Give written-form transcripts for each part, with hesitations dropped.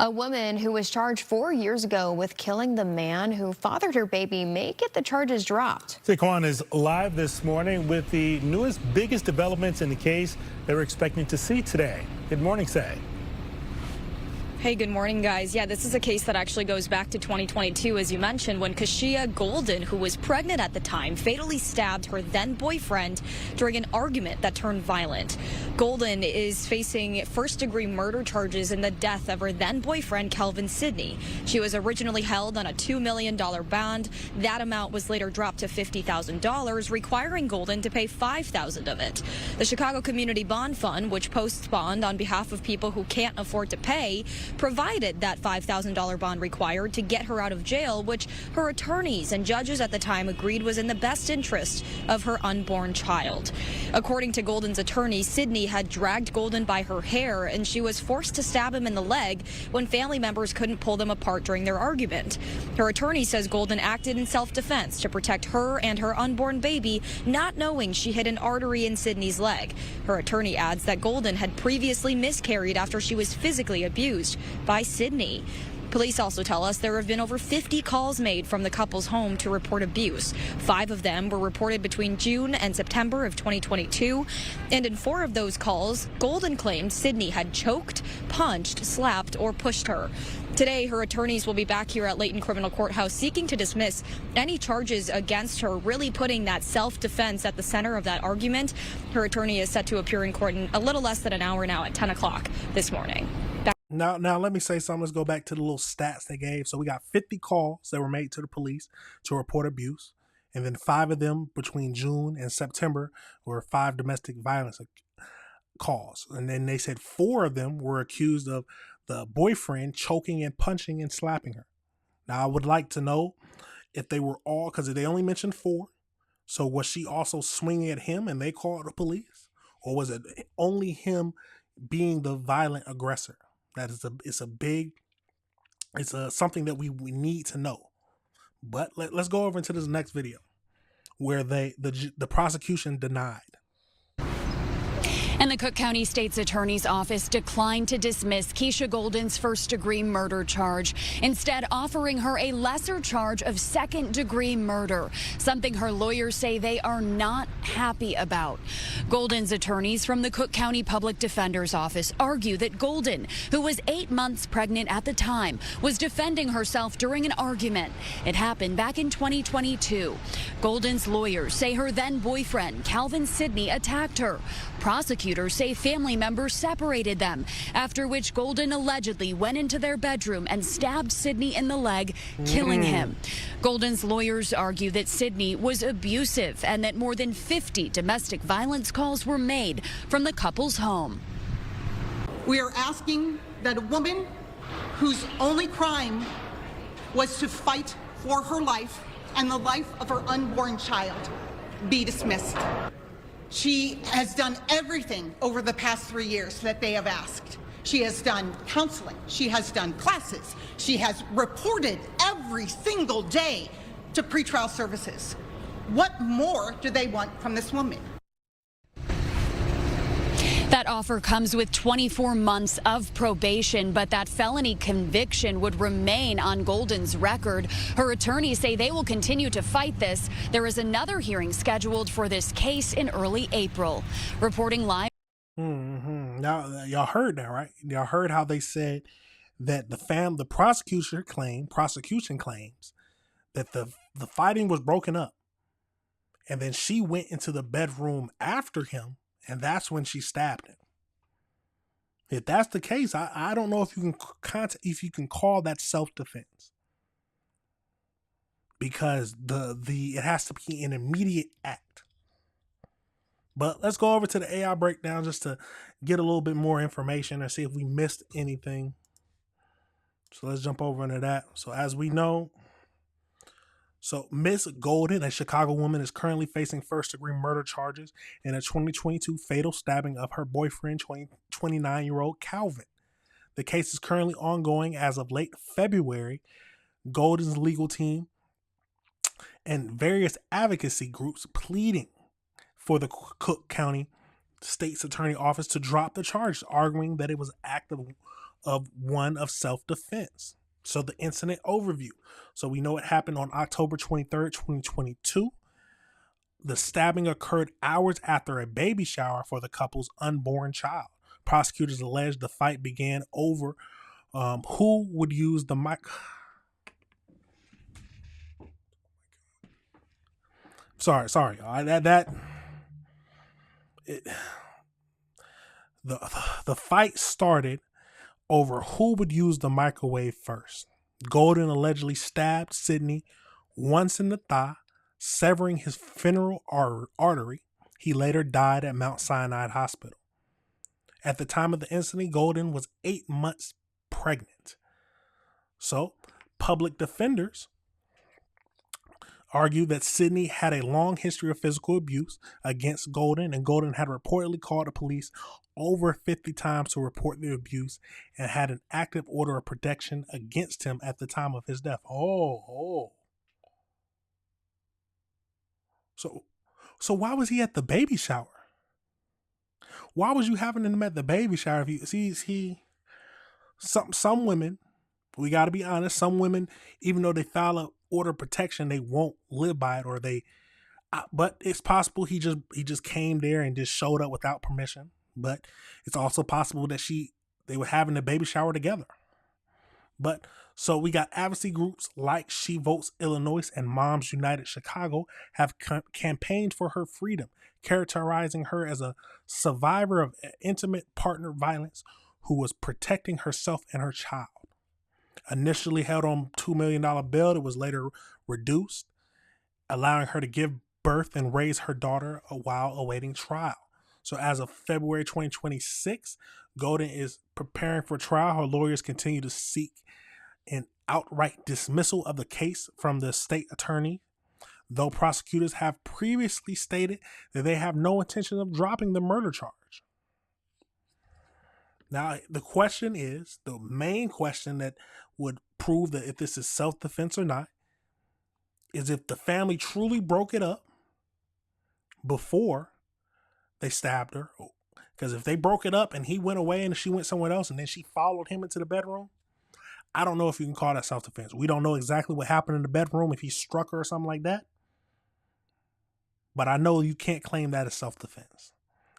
A woman who was charged 4 years ago with killing the man who fathered her baby may get the charges dropped. Saquon is live this morning with the newest, biggest developments in the case that we're expecting to see today. Good morning, Say. Hey, good morning, guys. Yeah, this is a case that actually goes back to 2022, as you mentioned, when Kashia Golden, who was pregnant at the time, fatally stabbed her then boyfriend during an argument that turned violent. Golden is facing first-degree murder charges in the death of her then boyfriend, Kelvin Sidney. She was originally held on a $2 million bond. That amount was later dropped to $50,000, requiring Golden to pay $5,000 of it. The Chicago Community Bond Fund, which posts bond on behalf of people who can't afford to pay, provided that $5,000 bond required to get her out of jail, which her attorneys and judges at the time agreed was in the best interest of her unborn child. According to Golden's attorney, Sidney had dragged Golden by her hair, and she was forced to stab him in the leg when family members couldn't pull them apart during their argument. Her attorney says Golden acted in self-defense to protect her and her unborn baby, not knowing she hit an artery in Sidney's leg. Her attorney adds that Golden had previously miscarried after she was physically abused by Sidney. Police also tell us there have been over 50 calls made from the couple's home to report abuse. 5 of them were reported between June and September of 2022. And in 4 of those calls, Golden claimed Sidney had choked, punched, slapped, or pushed her. Today, her attorneys will be back here at Layton Criminal Courthouse seeking to dismiss any charges against her, really putting that self-defense at the center of that argument. Her attorney is set to appear in court in a little less than an hour now at 10 o'clock this morning. Now, let me say something. Let's go back to the little stats they gave. So we got 50 calls that were made to the police to report abuse. And then 5 of them between June and September were 5 domestic violence calls. And then they said 4 of them were accused of the boyfriend choking and punching and slapping her. Now, I would like to know if they were all, because they only mentioned 4. So was she also swinging at him and they called the police? Or was it only him being the violent aggressor? That is something that we need to know. But let's go over into this next video where the prosecution denied. And the Cook County State's Attorney's Office declined to dismiss Keisha Golden's first-degree murder charge, instead offering her a lesser charge of second-degree murder, something her lawyers say they are not happy about. Golden's attorneys from the Cook County Public Defender's Office argue that Golden, who was 8 months pregnant at the time, was defending herself during an argument. It happened back in 2022. Golden's lawyers say her then-boyfriend, Kelvin Sidney, attacked her. Prosecutors say family members separated them, after which Golden allegedly went into their bedroom and stabbed Sidney in the leg, killing him. Golden's lawyers argue that Sidney was abusive and that more than 50 domestic violence calls were made from the couple's home. We are asking that a woman whose only crime was to fight for her life and the life of her unborn child be dismissed. She has done everything over the past 3 years that they have asked. She has done counseling. She has done classes. She has reported every single day to pretrial services. What more do they want from this woman? That offer comes with 24 months of probation, but that felony conviction would remain on Golden's record. Her attorneys say they will continue to fight this. There is another hearing scheduled for this case in early April. Reporting live. Now, y'all heard that, right? Y'all heard how they said that the prosecution claims that the fighting was broken up. And then she went into the bedroom after him. And that's when she stabbed him. If that's the case, I don't know if you can call that self-defense, because it has to be an immediate act. But let's go over to the AI breakdown just to get a little bit more information and see if we missed anything. So let's jump over into that. So as we know, Miss Golden, a Chicago woman, is currently facing first-degree murder charges in a 2022 fatal stabbing of her boyfriend, 29-year-old Calvin. The case is currently ongoing as of late February. Golden's legal team and various advocacy groups pleading for the Cook County State's Attorney Office to drop the charge, arguing that it was an act of of one of self-defense. So the incident overview. So we know it happened on October 23rd, 2022. The stabbing occurred hours after a baby shower for the couple's unborn child. Prosecutors alleged the fight began over who would use the mic. Sorry. The fight started over who would use the microwave first. Golden allegedly stabbed Sidney once in the thigh, severing his femoral artery. He later died at Mount Sinai Hospital. At the time of the incident, Golden was 8 months pregnant. So, public defenders argued that Sidney had a long history of physical abuse against Golden, and Golden had reportedly called the police over 50 times to report the abuse and had an active order of protection against him at the time of his death. So why was he at the baby shower? Why was you having him at the baby shower? If you some women, we got to be honest, some women, even though they file an order of protection, they won't live by it, or but it's possible he just came there and just showed up without permission. But it's also possible that they were having a baby shower together. But so we got advocacy groups like She Votes Illinois and Moms United Chicago have campaigned for her freedom, characterizing her as a survivor of intimate partner violence who was protecting herself and her child. Initially held on $2 million bail, it was later reduced, allowing her to give birth and raise her daughter while awaiting trial. So as of February 2026, Golden is preparing for trial. Her lawyers continue to seek an outright dismissal of the case from the state attorney, though prosecutors have previously stated that they have no intention of dropping the murder charge. Now, the question is, the main question that would prove that if this is self-defense or not, is if the family truly broke it up before they stabbed her. Because if they broke it up and he went away and she went somewhere else and then she followed him into the bedroom, I don't know if you can call that self-defense. We don't know exactly what happened in the bedroom, if he struck her or something like that. But I know you can't claim that as self-defense.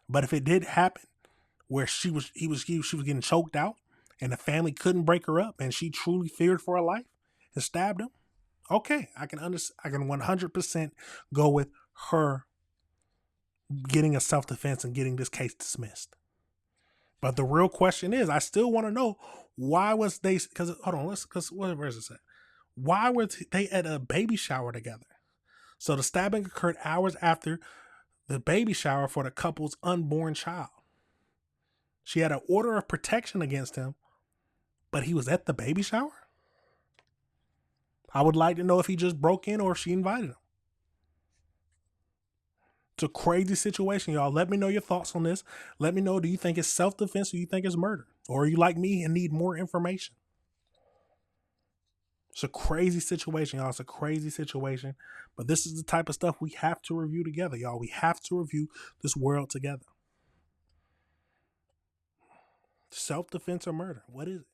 But if it did happen where she was getting choked out and the family couldn't break her up and she truly feared for her life and stabbed him, okay, I can 100% go with her getting a self-defense and getting this case dismissed. But the real question is, I still want to know, why was they, where is this at? Why were they at a baby shower together? So the stabbing occurred hours after the baby shower for the couple's unborn child. She had an order of protection against him, but he was at the baby shower? I would like to know if he just broke in or if she invited him. It's a crazy situation, y'all. Let me know your thoughts on this. Let me know, do you think it's self-defense or do you think it's murder? Or are you like me and need more information? It's a crazy situation, y'all. It's a crazy situation. But this is the type of stuff we have to review together, y'all. We have to review this world together. Self-defense or murder? What is it?